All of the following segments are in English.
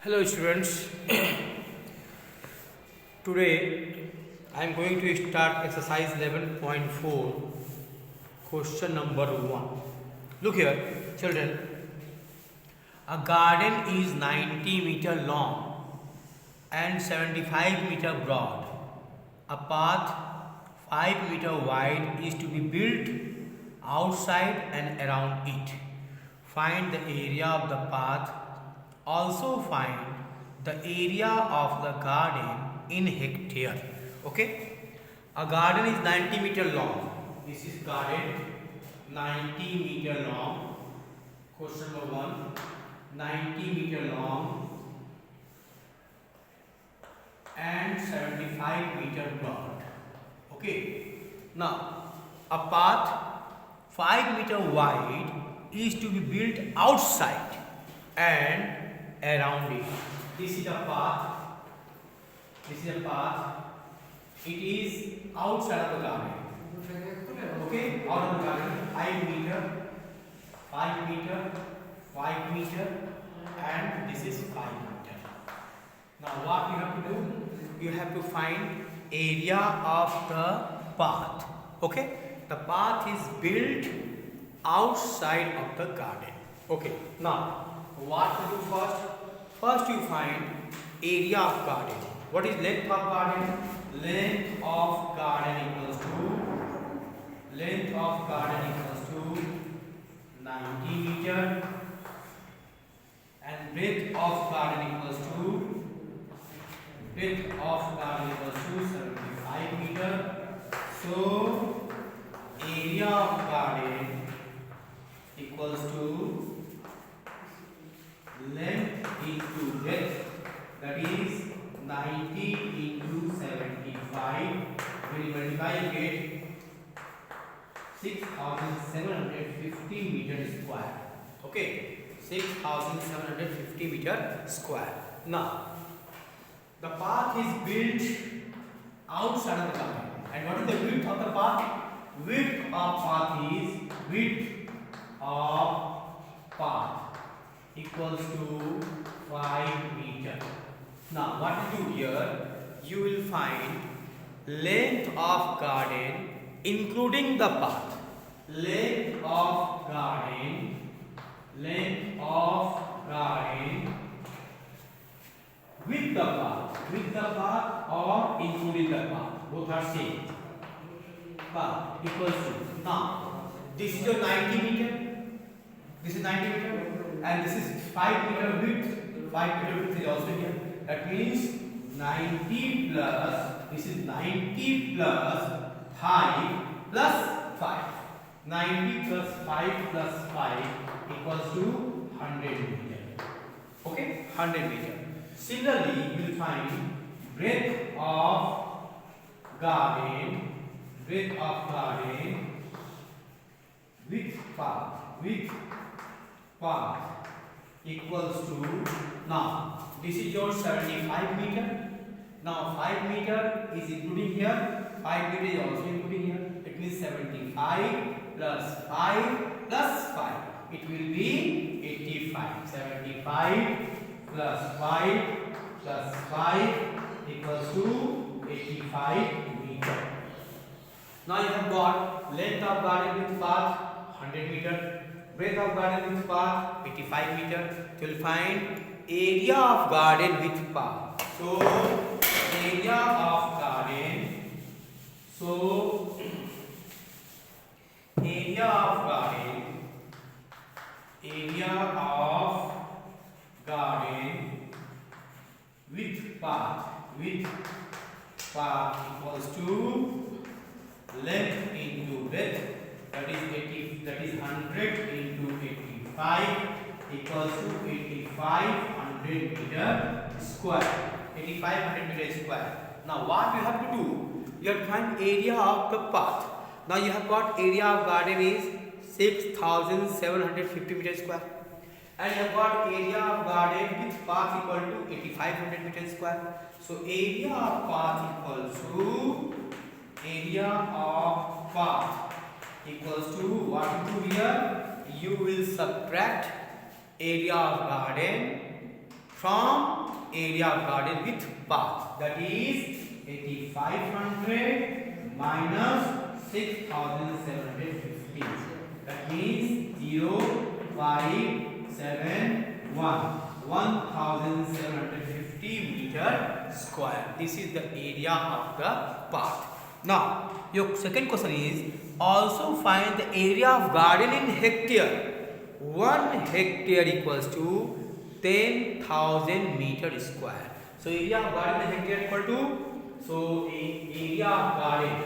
Hello students, today I am going to start exercise 11.4 question number 1. Look here children, a garden is 90-meter long and 75-meter broad. A path 5-meter wide is to be built outside and around it. Find the area of the path. Also find the area of the garden in hectare. Okay, a garden is 90-meter long. This is garden 90-meter long. Question number 1, 90-meter long and 75-meter broad. Okay, now a path 5-meter wide is to be built outside and around it. This is a path. It is outside of the garden. Okay, out of the garden. 5 meter, and this is 5 meter. Now, what you have to do? You have to find area of the path. Okay, the path is built outside of the garden. Okay, now what to do first? First you find area of garden. What is length of garden? Length of garden equals to 90 meter and breadth of garden equals to 75 meter. So area of garden equals to length into breadth, that is 90 into 75. We will multiply it 6750 meter square. Okay, 6750 meter square. Now the path is built outside of the garden. And what is the width of the path? Width of path equals to 5 meter. Now what to do here? You will find length of garden including the path. Length of garden with the path or including the path. Both are same. Path equals to, now this is your 90 meter. This is 90 meter. And this is 5 meter width. 5 meter width is also here. That means 90 plus, this is 90 plus 5 plus 5. 90 plus 5 plus 5 equals to 100 meter. Okay, 100 meter. Similarly, you will find breadth of garden with path equals to, now this is your 75 meter. Now 5 meter is including here, 5 meter is also including here. It means 75 plus 5 plus 5. It will be 85. 75 plus 5 plus 5 equals to 85 meter. Now you have got length of garden with path 100 meter. Breadth of garden with path 85 meter. You will find area of garden with path. So area of garden with path equals to length into breadth, that is 100 into 85 equals to 8500 meter square. 8500 meter square. Now what you have to do? You have to find area of the path. Now you have got area of garden is 6750 meter square. And you have got area of garden with path equal to 8500 meter square. So area of path equals to what you do here? You will subtract area of garden from area of garden with path, that is 8500 minus 6750. That means 0, 5, 7, 1. 1750 meter square. This is the area of the path. Now, your second question is also find the area of garden in hectare. 1 hectare equals to 10,000 meter square. So area of garden in hectare equal to, so area of garden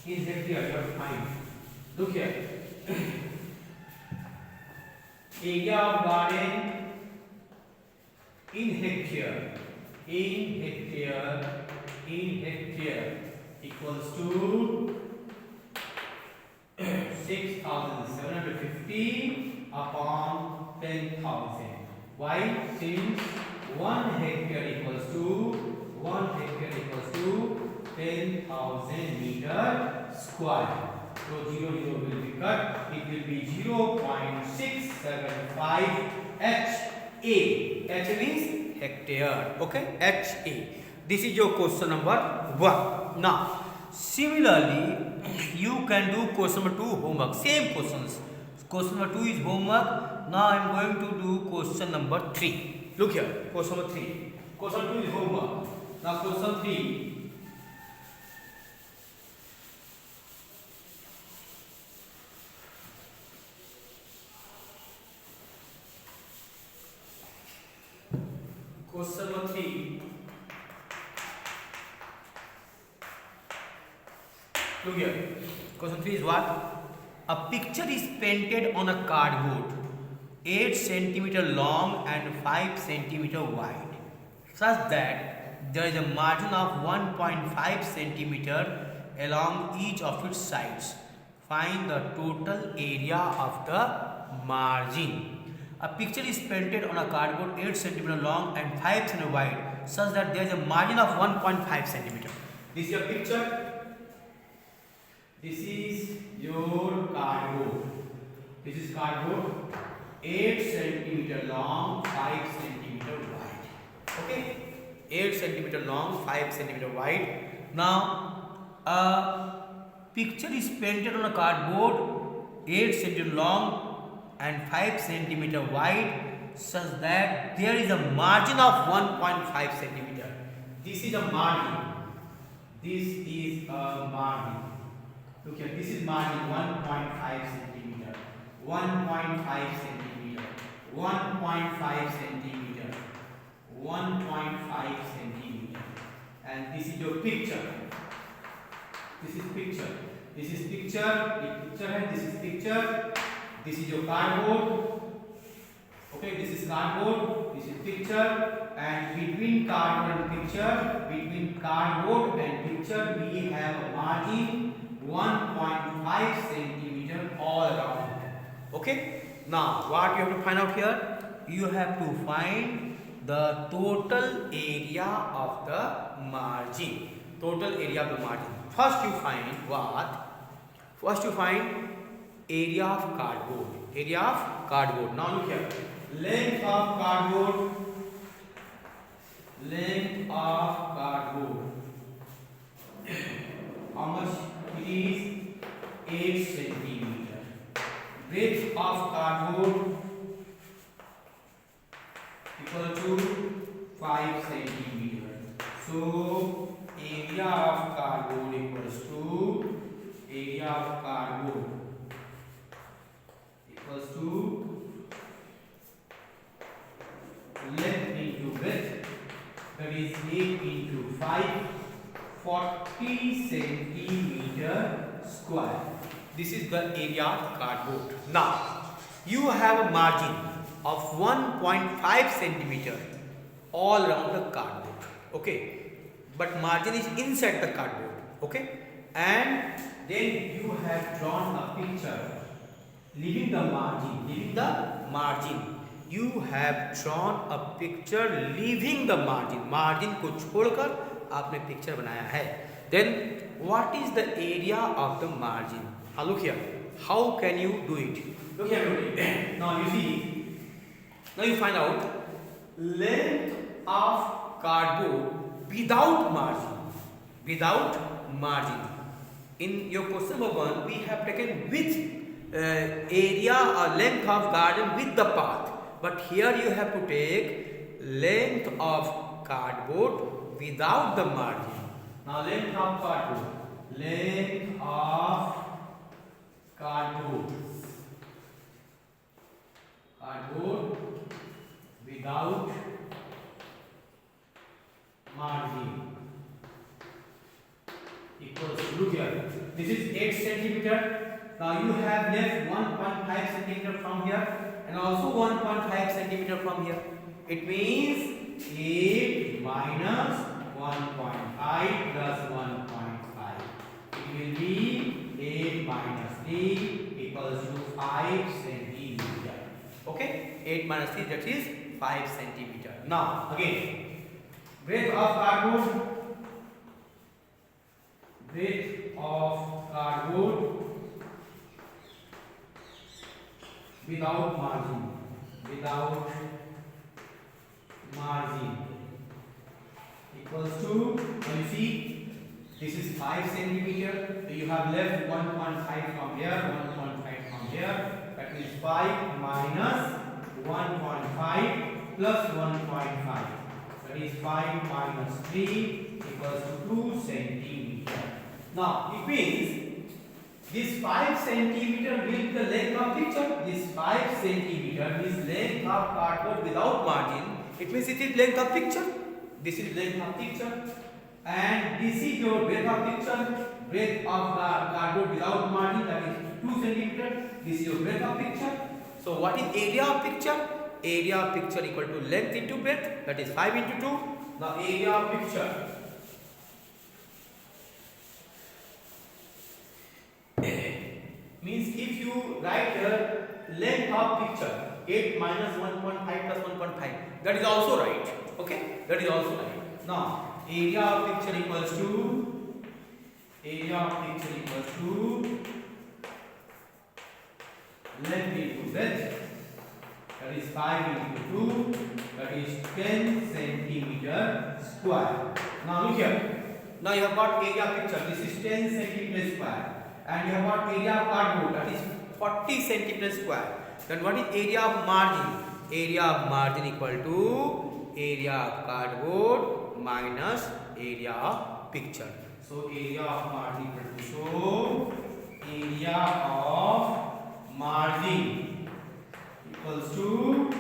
in hectare you have to find. Look here. Area of garden in hectare equals to 6750 upon 10,000. Why? Since 1 hectare equals to 10,000 meter square. So 0 will be cut. It will be 0.675 HA. H means hectare. Okay, HA. This is your question number 1. Now, similarly, you can do question number 2 homework. Same questions. Question number 2 is homework. Now I am going to do question number 3. Look here. Question number 3. Question 2 is homework. Now question 3. Question number 3. Look here. Question 3 is what? A picture is painted on a cardboard 8 cm long and 5 cm wide, such that there is a margin of 1.5 cm along each of its sides. Find the total area of the margin. A picture is painted on a cardboard 8 cm long and 5 cm wide, such that there is a margin of 1.5 cm. This is your picture. This is your cardboard. This is cardboard 8 cm long, 5 cm wide. Okay, 8 cm long, 5 cm wide. Now, a picture is painted on a cardboard 8 cm long and 5 cm wide, such that there is a margin of 1.5 cm. This is a margin. This is a margin. Look here, this is margin 1.5 cm. 1.5 cm. 1.5 cm. 1.5 cm. And this is your picture. This is picture. This is picture. This is picture. This is your cardboard. Okay, this is cardboard. This is picture. And between cardboard and picture, we have a margin 1.5 cm all around. Okay. Now, what you have to find out here? You have to find the total area of the margin. Total area of the margin. First, you find what? First, you find area of cardboard. Area of cardboard. Now look here. Length of cardboard. Length of cardboard. How much it is? 8 cm. Breadth of cardboard equal to 5 cm. So area of cardboard equals to length into width, that is 8 into 5, 40 centimeter square. This is the area of cardboard. Now, you have a margin of 1.5 centimeter all around the cardboard. Okay, but margin is inside the cardboard. Okay, and then you have drawn a picture leaving the margin. You have drawn a picture leaving the margin. Margin को छोड़कर आपने picture बनाया है. Then what is the area of the margin? Look here. How can you do it? Look here. Now you see. Now you find out length of cardboard without margin. Without margin. In your question number 1, we have taken which area or length of garden with the path. But here you have to take length of cardboard without the margin. Now length of cardboard. Length of cardboard. Cardboard without margin equals, look here, this is 8 centimeter. Now you have left 1.5 centimeter from here and also 1.5 centimeter from here. It means 8 minus 1.5 plus 1.5. It will be 8 minus 3 equals to 5 centimeter. Okay, 8 minus 3, that is 5 centimeter. Now again, breadth of cardboard. Breadth of cardboard without margin. Without margin equals to, now you see, this is 5 centimeter. So you have left 1.5 from here, 1.5 from here. That means 5 minus 1.5 plus 1.5. That is 5 minus 3 equals to 2 centimeter. Now it means this 5 centimeter will be the length of picture. This 5 centimeter is length of cardboard without margin. It means it is length of picture. This is length of picture. And this is your breadth of picture. Breadth of cardboard without margin, that is 2 centimeter. This is your breadth of picture. So what is area of picture? Area of picture equal to length into breadth, that is 5 into 2. Now area of picture. Means if you write here length of picture 8 minus 1.5 plus 1.5, that is also right. Okay, that is also right. Now area of picture equals to length into breadth, that is 5 into 2, that is 10 centimeter square. Now look here. Now you have got area of picture, this is 10 centimeter square. And you have got area of cardboard, that is 40 centimeter square. Then what is area of margin? Area of margin equal to area of cardboard minus area of picture. So area of margin equal to, so area of margin equals to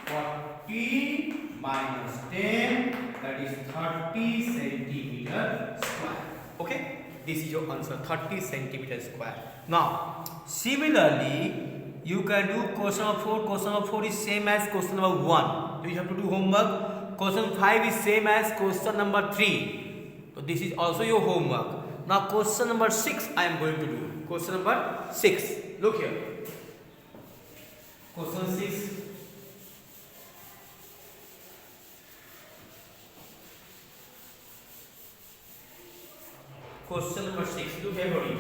40 minus 10, that is 30 centimeter square. Okay. This is your answer, 30 centimeter square. Now, similarly, you can do question number 4. Question number 4 is same as question number 1. So you have to do homework. Question 5 is same as question number 3. So this is also your homework. Now, question number 6 I am going to do. Question number 6. Look here. Question 6. Question number 6. Look everybody.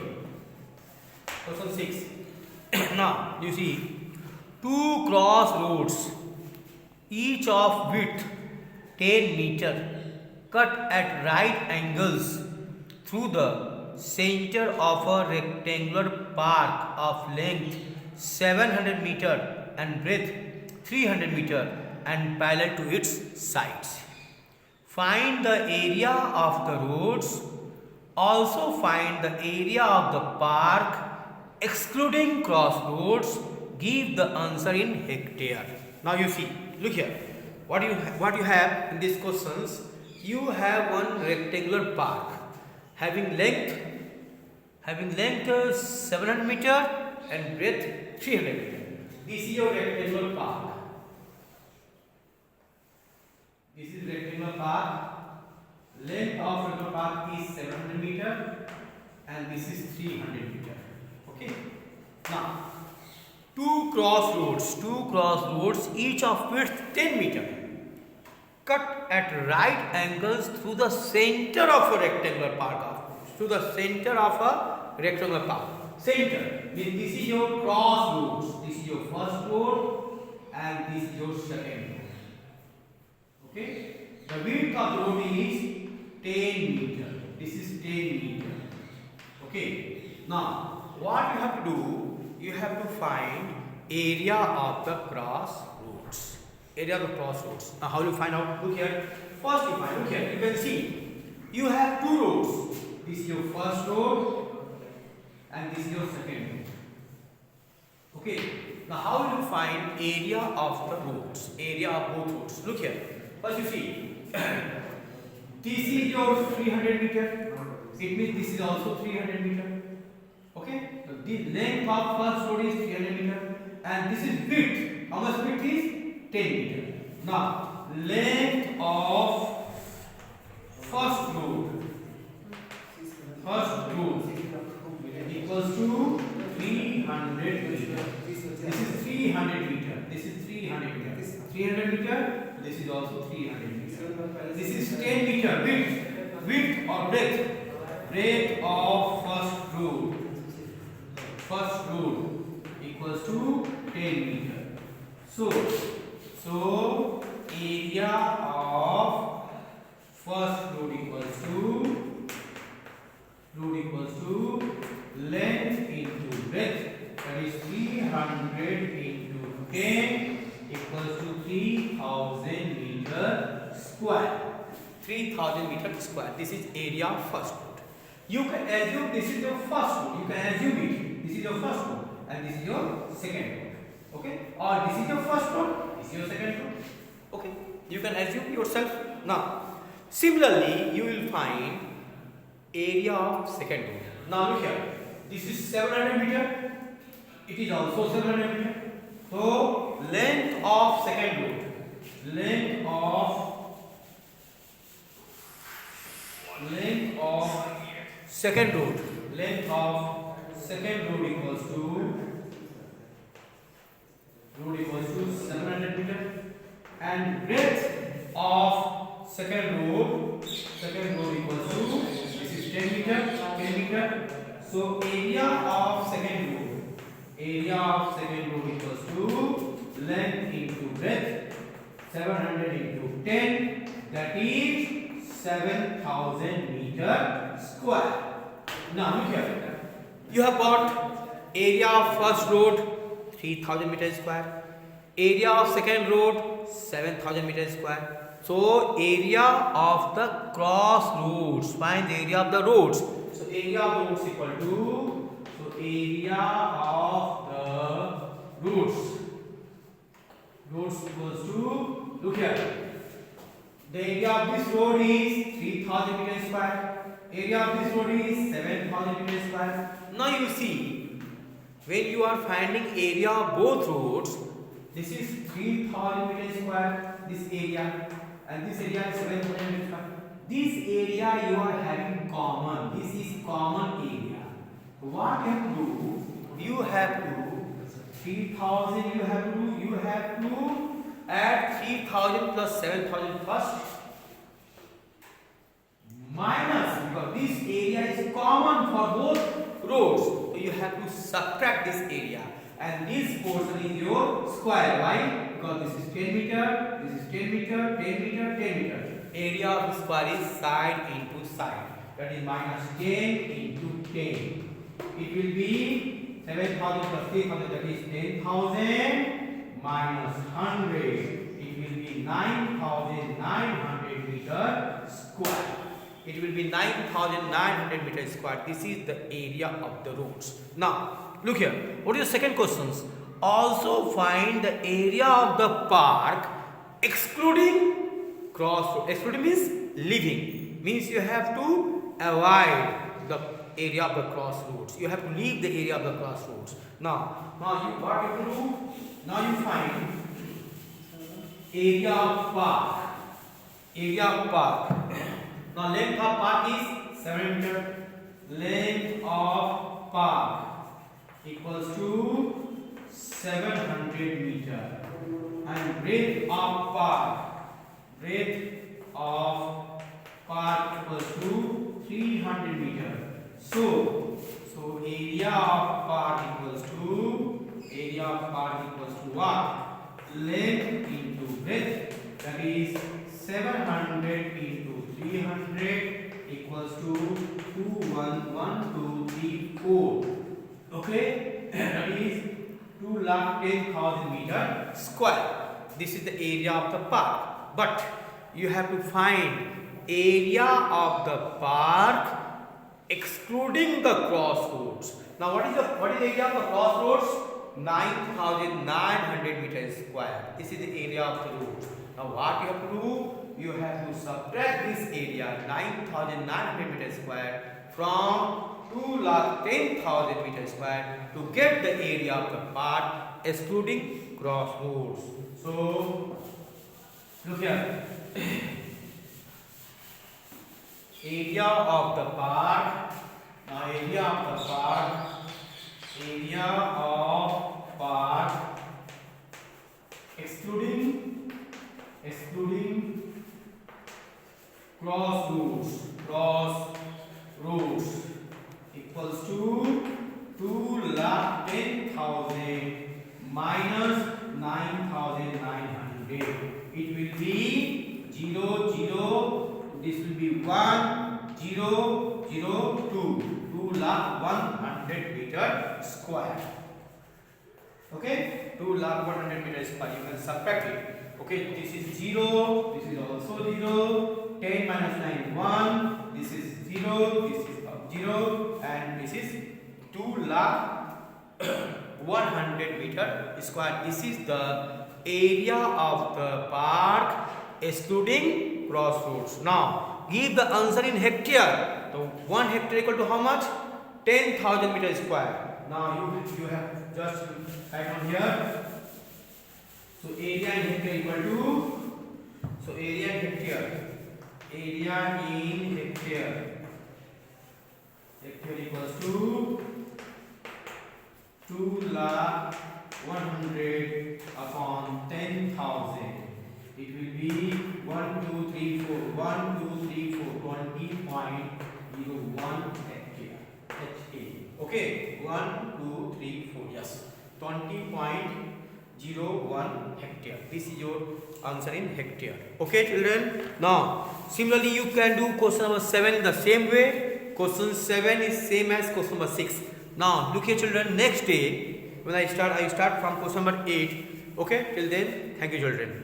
Question 6. Now you see 2 cross roads, each of width 10 meter, cut at right angles through the center of a rectangular park of length 700 meter and breadth 300 meter and parallel to its sides. Find the area of the roads. Also find the area of the park excluding crossroads. Give the answer in hectare. Now you see, look here. What you have in these questions? You have one rectangular park having length 700 meter and breadth 300 meter. This is your rectangular park. This is rectangular park. Length of rectangular park is 700 meter and this is 300 meter. Okay. Now, two crossroads, each of width 10 meter, cut at right angles through the center of a rectangular park. Center means this is your crossroads. This is your first road and this is your second road. Okay. The width of the road is 10 meter. This is 10 meter. Okay. Now, what you have to do? You have to find area of the crossroads. Area of the crossroads. Now, how do you find out? Look here. First, you find. Look here. You can see. You have two roads. This is your first road, and this is your second road. Okay. Now, how will you find area of the roads? Area of both roads. Look here. First, you see. This is your 300 meter. It means this is also 300 meter. Okay. So the length of first road is 300 meter, and this is width. How much width is 10 meter. Now, length of first road equals to 300 meter. This is 300 meter. This is 300 meter. 300 meter. This is also 300 meter. This is 10 meter width or breadth of first road equals to 10 meter. So area of first road equals to length into breadth, that is 300 into 10 equals to 3000 meter square. 3000 meter square. This is area of first road. You can assume this is your first road. You can assume it. This is your first road and this is your second road. Okay? Or this is your first road. This is your second road. Okay? You can assume yourself. Now, similarly, you will find area of second road. Now look here. This is 700 meter. It is also 700 meter. So length of second road. Length of second road. Length of second road equals to 700 meter, and breadth of second road equals to, this is 10 meter. So area of second road equals to length into breadth, 700 into 10, that is 7000 meter square. Now look here. You have got area of first road 3000 meter square, area of second road 7000 meter square. So area of the crossroads. Find the area of the roads. So area of the roads equal to, area of the roads equals to, look here. The area of this road is 3000 meter square. Area of this road is 7000 meter square. Now you see, when you are finding area of both roads, this is 3000 meter square, this area, and this area is 700 meter square. This area you are having common. This is common area. What you have to do? You have to 3000. You have to add 3000 plus 7000 first. Minus, because this area is common for both roads, so you have to subtract this area, and this portion is your square. Why? Because this is 10 meter, this is 10 meter, 10 meter, 10 meter. Area of the square is side into side, that is minus 10 into 10. It will be 7000 plus 3000, that is 10,000 minus 100. It will be 9,900 meter square. It will be 9,900 meters square. This is the area of the roads. Now, look here. What is the second question? Also find the area of the park excluding crossroad. Excluding means leaving. Means you have to avoid the area of the crossroads. You have to leave the area of the crossroads. Now what you have to do? Now you find area of park. Area of park. Now length of park is 7 meter. Length of park equals to 700 meter. And breadth of park. Breadth of park equals to 300 meter. So area of park equals to what? Length into breadth, that is 700 into 300 equals to 211,234. Okay, that is 210,000 meter square. This is the area of the park. But you have to find area of the park excluding the crossroads. Now, what is the area of the crossroads? 9,900 meters square. This is the area of the road. Now, what you have to do? You have to subtract this area 9,900 meters square from 210,000 meters square to get the area of the park excluding crossroads. So, look here. Area of the park. Now, area of park excluding crossroads equals to 210,000 minus 9,900. It will be 0, 0. This will be 1, 0, 0, 2. 2,100 meter square. Okay, 2,100 meter square. You can subtract it. Okay, this is 0. This is also 0. 10 minus 9, 1. This is 0. This is 0. And this is 2,100 meter square. This is the area of the park excluding crossroads. Now, give the answer in hectare. So, 1 hectare equal to how much? 10,000 meter square. Now, you have just write on here. So, area in hectare equal to, so area in hectare equals to 2,100 upon 10,000. It will be 1, 2, 3, 4. 1, 2, 3, 4. 20.01 hectare. Okay, 1, 2, 3, 4. Yes, 20.01 hectare. This is your answer in hectare. Okay, children. Now, similarly, you can do question number 7 in the same way. Question 7 is same as question number 6. Now, look here, children. Next day, when I start from question number 8. Okay, till then, thank you, children.